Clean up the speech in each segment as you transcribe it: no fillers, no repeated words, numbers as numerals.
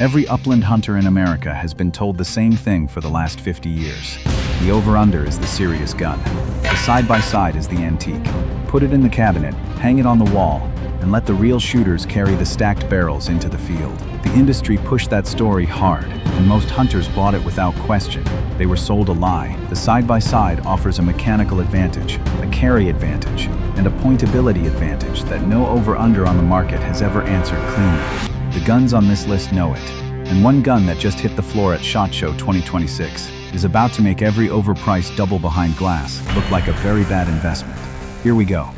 Every upland hunter in America has been told the same thing for the last 50 years. The over-under is the serious gun. The side-by-side is the antique. Put it in the cabinet, hang it on the wall, and let the real shooters carry the stacked barrels into the field. The industry pushed that story hard, and most hunters bought it without question. They were sold a lie. The side-by-side offers a mechanical advantage, a carry advantage, and a pointability advantage that no over-under on the market has ever answered cleanly. The guns on this list know it, and one gun that just hit the floor at SHOT Show 2026 is about to make every overpriced double behind glass look like a very bad investment. Here we go.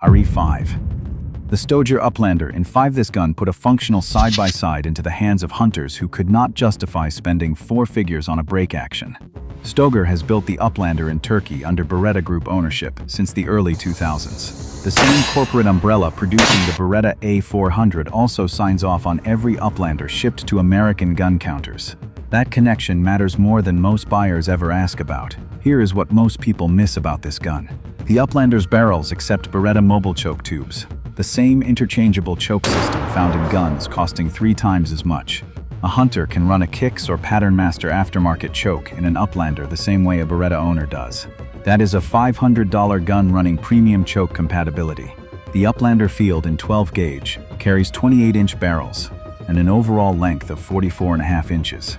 RE5. The Stoeger Uplander in 5. This gun put a functional side-by-side into the hands of hunters who could not justify spending 4 figures on a break action. Stoeger has built the Uplander in Turkey under Beretta Group ownership since the early 2000s. The same corporate umbrella producing the Beretta A400 also signs off on every Uplander shipped to American gun counters. That connection matters more than most buyers ever ask about. Here is what most people miss about this gun. The Uplander's barrels accept Beretta mobile choke tubes, the same interchangeable choke system found in guns costing 3 times as much. A hunter can run a Kicks or Pattern Master aftermarket choke in an Uplander the same way a Beretta owner does. That is a $500 gun running premium choke compatibility. The Uplander field in 12 gauge carries 28-inch barrels and an overall length of 44.5 inches.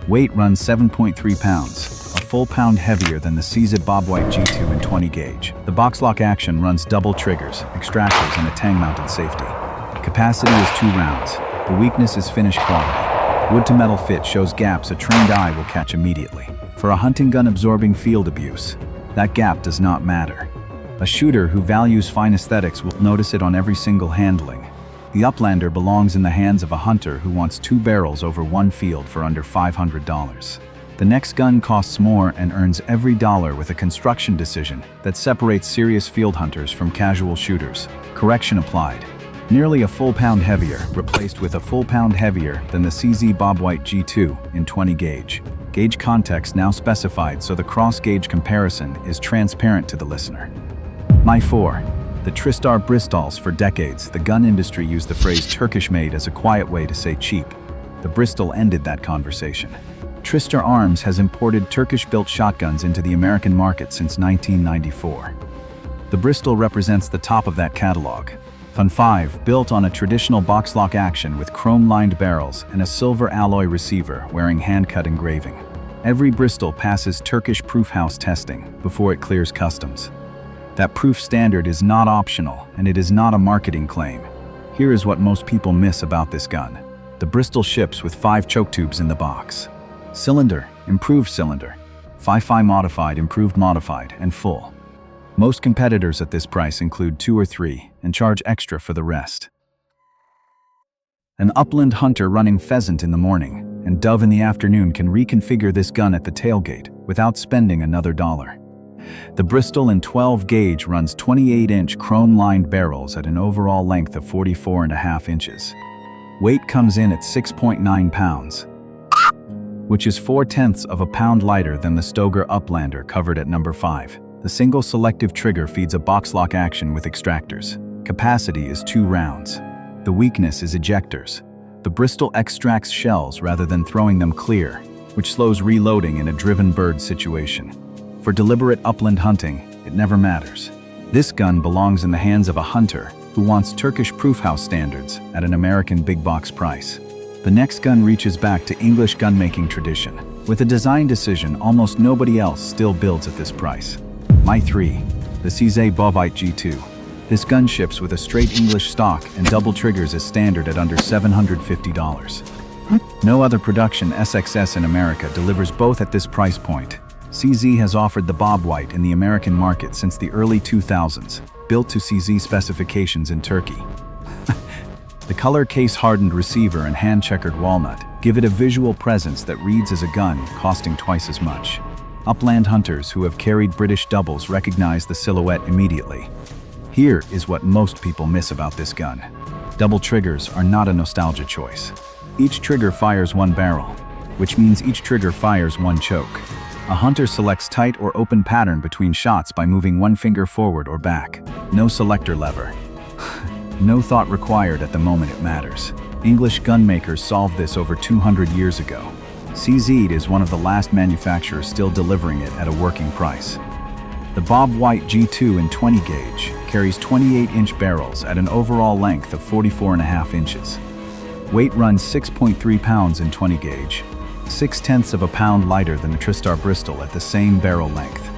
Weight runs 7.3 pounds, a full pound heavier than the seasoned Bobwhite G2 in 20 gauge. The box lock action runs double triggers, extractors, and a tang-mounted safety. Capacity is 2 rounds. The weakness is finish quality. Wood-to-metal fit shows gaps a trained eye will catch immediately. For a hunting gun absorbing field abuse, that gap does not matter. A shooter who values fine aesthetics will notice it on every single handling. The Uplander belongs in the hands of a hunter who wants 2 barrels over 1 field for under $500. The next gun costs more and earns every dollar with a construction decision that separates serious field hunters from casual shooters. Correction applied. Nearly a full pound heavier, replaced with a full pound heavier than the CZ Bobwhite G2 in 20 gauge. Gauge context now specified so the cross-gauge comparison is transparent to the listener. My 4. The Tristar Bristols. For decades, the gun industry used the phrase Turkish-made as a quiet way to say cheap. The Bristol ended that conversation. Tristar Arms has imported Turkish-built shotguns into the American market since 1994. The Bristol represents the top of that catalog. Fun 5, built on a traditional box lock action with chrome-lined barrels and a silver alloy receiver wearing hand-cut engraving. Every Bristol passes Turkish proof house testing before it clears customs. That proof standard is not optional, and it is not a marketing claim. Here is what most people miss about this gun. The Bristol ships with 5 choke tubes in the box. Cylinder, improved cylinder. 5.5 modified, improved modified, and full. Most competitors at this price include 2 or 3 and charge extra for the rest. An upland hunter running pheasant in the morning and dove in the afternoon can reconfigure this gun at the tailgate without spending another dollar. The Bristol in 12 gauge runs 28-inch chrome-lined barrels at an overall length of 44.5 inches. Weight comes in at 6.9 pounds, which is 4/10 of a pound lighter than the Stoeger Uplander covered at number 5. The single selective trigger feeds a box lock action with extractors. Capacity is 2 rounds. The weakness is ejectors. The Bristol extracts shells rather than throwing them clear, which slows reloading in a driven bird situation. For deliberate upland hunting, it never matters. This gun belongs in the hands of a hunter who wants Turkish proof house standards at an American big box price. The next gun reaches back to English gun-making tradition. With a design decision almost nobody else still builds at this price. My 3. The CZ Bobwhite G2. This gun ships with a straight English stock and double triggers as standard at under $750. No other production SXS in America delivers both at this price point. CZ has offered the Bobwhite in the American market since the early 2000s, built to CZ specifications in Turkey. The color case-hardened receiver and hand-checkered walnut give it a visual presence that reads as a gun costing twice as much. Upland hunters who have carried British doubles recognize the silhouette immediately. Here is what most people miss about this gun. Double triggers are not a nostalgia choice. Each trigger fires 1 barrel, which means each trigger fires 1 choke. A hunter selects tight or open pattern between shots by moving 1 finger forward or back. No selector lever. No thought required at the moment it matters. English gunmakers solved this over 200 years ago. CZ is one of the last manufacturers still delivering it at a working price. The Bobwhite G2 in 20 gauge carries 28-inch barrels at an overall length of 44.5 inches. Weight runs 6.3 pounds in 20 gauge, 0.6 of a pound lighter than the Tristar Bristol at the same barrel length.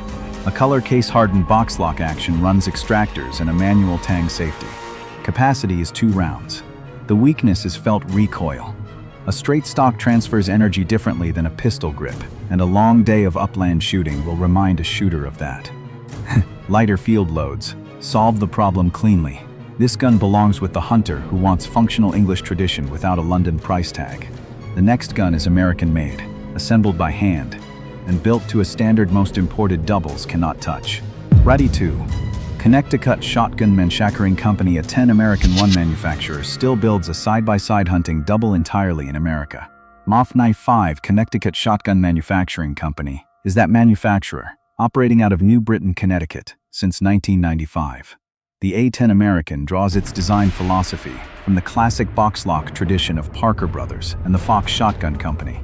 A color case-hardened box lock action runs extractors and a manual tang safety. Capacity is 2 rounds. The weakness is felt recoil. A straight stock transfers energy differently than a pistol grip, and a long day of upland shooting will remind a shooter of that. Lighter field loads solve the problem cleanly. This gun belongs with the hunter who wants functional English tradition without a London price tag. The next gun is American-made, assembled by hand, and built to a standard most imported doubles cannot touch. Ready to. Connecticut Shotgun Manufacturing Company, a 10 American one manufacturer, still builds a side-by-side hunting double entirely in America. Moth Knife 5 Connecticut Shotgun Manufacturing Company is that manufacturer, operating out of New Britain, Connecticut, since 1995. The A10 American draws its design philosophy from the classic box lock tradition of Parker Brothers and the Fox Shotgun Company.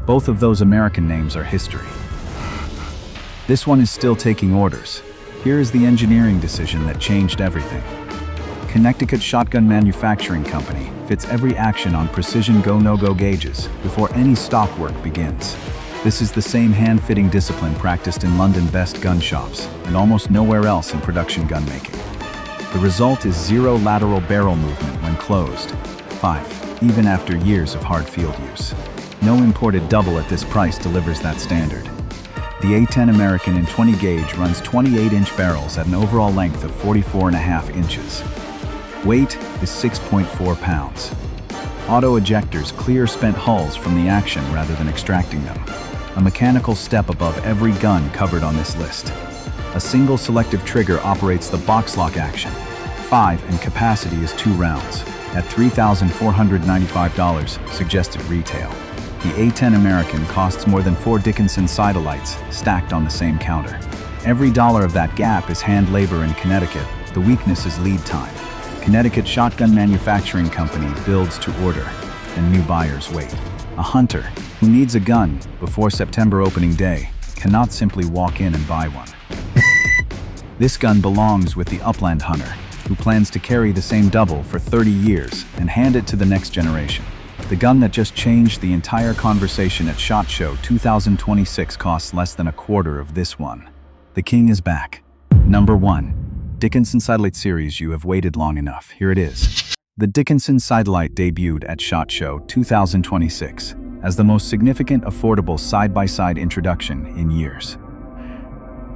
Both of those American names are history. This one is still taking orders. Here is the engineering decision that changed everything. Connecticut Shotgun Manufacturing Company fits every action on precision go-no-go gauges before any stock work begins. This is the same hand-fitting discipline practiced in London best gun shops and almost nowhere else in production gun making. The result is 0 lateral barrel movement when closed. 5, even after years of hard field use. No imported double at this price delivers that standard. The A10 American in 20 gauge runs 28-inch barrels at an overall length of 44.5 inches. Weight is 6.4 pounds. Auto ejectors clear spent hulls from the action rather than extracting them. A mechanical step above every gun covered on this list. A single selective trigger operates the box lock action. 5 and capacity is 2 rounds at $3,495 suggested retail. The A10 American costs more than 4 Dickinson Sidelites stacked on the same counter. Every dollar of that gap is hand labor in Connecticut. The weakness is lead time. Connecticut Shotgun Manufacturing Company builds to order, and new buyers wait. A hunter who needs a gun before September opening day cannot simply walk in and buy one. This gun belongs with the upland hunter who plans to carry the same double for 30 years and hand it to the next generation. The gun that just changed the entire conversation at SHOT Show 2026 costs less than a quarter of this one. The king is back. Number 1. Dickinson Sidelite series. You have waited long enough. Here it is. The Dickinson Sidelite debuted at SHOT Show 2026 as the most significant affordable side-by-side introduction in years.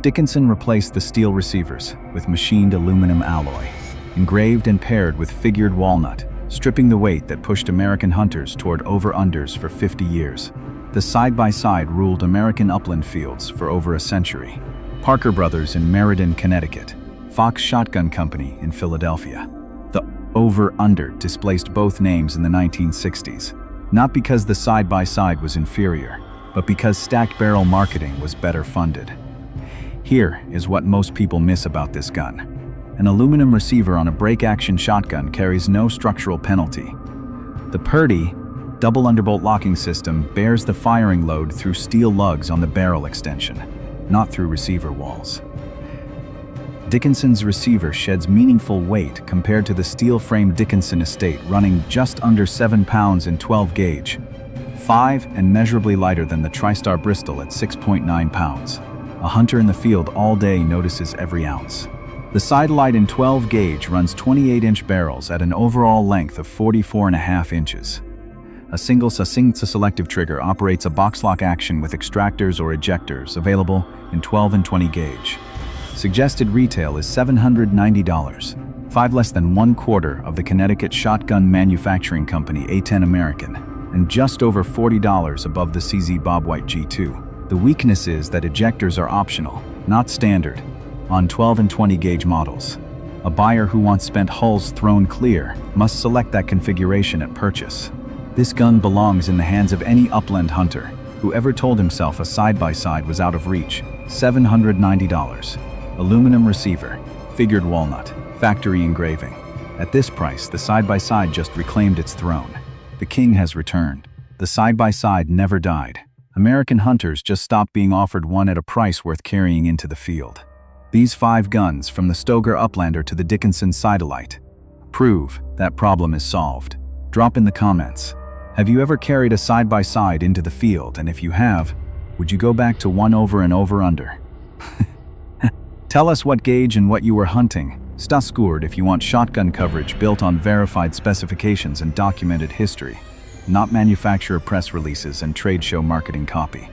Dickinson replaced the steel receivers with machined aluminum alloy, engraved and paired with figured walnut, stripping the weight that pushed American hunters toward over-unders for 50 years. The side-by-side ruled American upland fields for over a century. Parker Brothers in Meriden, Connecticut. Fox Shotgun Company in Philadelphia. The over-under displaced both names in the 1960s, not because the side-by-side was inferior, but because stacked barrel marketing was better funded. Here is what most people miss about this gun. An aluminum receiver on a break-action shotgun carries no structural penalty. The Purdy double underbolt locking system bears the firing load through steel lugs on the barrel extension, not through receiver walls. Dickinson's receiver sheds meaningful weight compared to the steel-framed Dickinson estate, running just under 7 pounds in 12 gauge, 5 and measurably lighter than the Tristar Bristol at 6.9 pounds. A hunter in the field all day notices every ounce. The Sidelite in 12 gauge runs 28-inch barrels at an overall length of 44.5 inches. A single selective trigger operates a box lock action with extractors or ejectors, available in 12 and 20 gauge. Suggested retail is $790, 5 less than 1/4 of the Connecticut Shotgun Manufacturing Company A10 American, and just over $40 above the CZ Bobwhite G2. The weakness is that ejectors are optional, not standard, on 12 and 20 gauge models. A buyer who wants spent hulls thrown clear must select that configuration at purchase. This gun belongs in the hands of any upland hunter who ever told himself a side-by-side was out of reach. $790. Aluminum receiver, figured walnut, factory engraving. At this price, the side-by-side just reclaimed its throne. The king has returned. The side-by-side never died. American hunters just stopped being offered one at a price worth carrying into the field. These 5 guns, from the Stoeger Uplander to the Dickinson Sidelite, prove that problem is solved. Drop in the comments. Have you ever carried a side-by-side into the field, and if you have, would you go back to 1 over and over under? Tell us what gauge and what you were hunting. Stoeger if you want shotgun coverage built on verified specifications and documented history, not manufacturer press releases and trade show marketing copy.